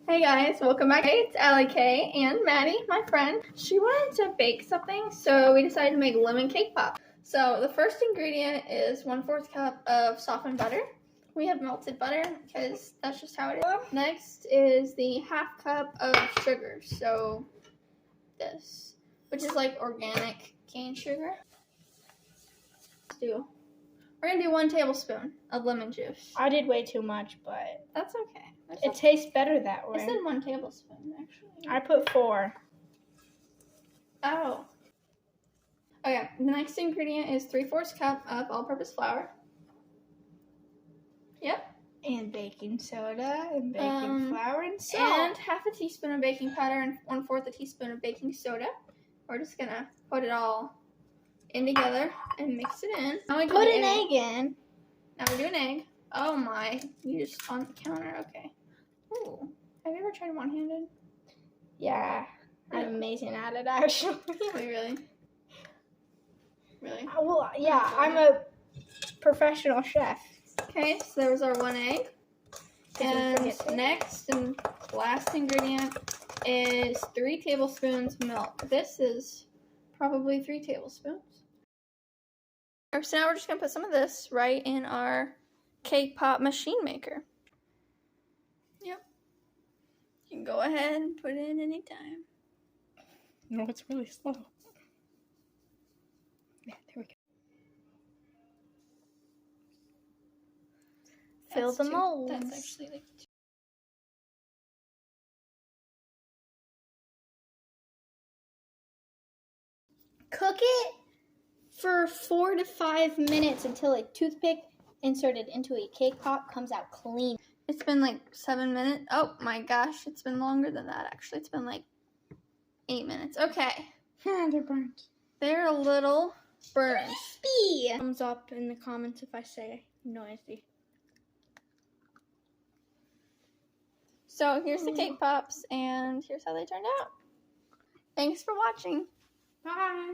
Hey guys, welcome back. It's Allie Kay and Maddie, my friend. She wanted to bake something, so we decided to make lemon cake pop. So the first ingredient is 1/4 cup of softened butter. We have melted butter because that's just how it is. Next is the 1/2 cup of sugar, so this, which is like organic cane sugar. We're gonna do 1 tablespoon of lemon juice. I did way too much, but That's okay. it tastes better that way. I said 1 tablespoon, actually. I put 4. Oh. Okay, the next ingredient is 3/4 cup of all-purpose flour. Yep. And baking soda, and baking flour, and salt. And 1/2 teaspoon of baking powder and 1/4 teaspoon of baking soda. We're just gonna put it all in together and mix it in. Now we do Put an egg in. Now we do an egg. Oh my, you just on the counter, okay. Ooh, have you ever tried one-handed? Yeah, I'm amazing at it, actually. Really? Really? Well, yeah, I'm a professional chef. Okay, so there was our 1 egg. And next and last ingredient is 3 tablespoons milk. This is probably 3 tablespoons. So now we're just going to put some of this right in our cake pop machine maker. Yep. You can go ahead and put it in anytime. No, it's really slow. Yeah, there we go. Fill the molds. That's actually like 2. Cook it for 4 to 5 minutes until a toothpick inserted into a cake pop comes out clean. It's been like 7 minutes. Oh my gosh, it's been longer than that actually. It's been like 8 minutes. Okay. They're burnt. They're a little burnt. Thumbs up in the comments if I say noisy. So here's the cake pops and here's how they turned out. Thanks for watching. Bye.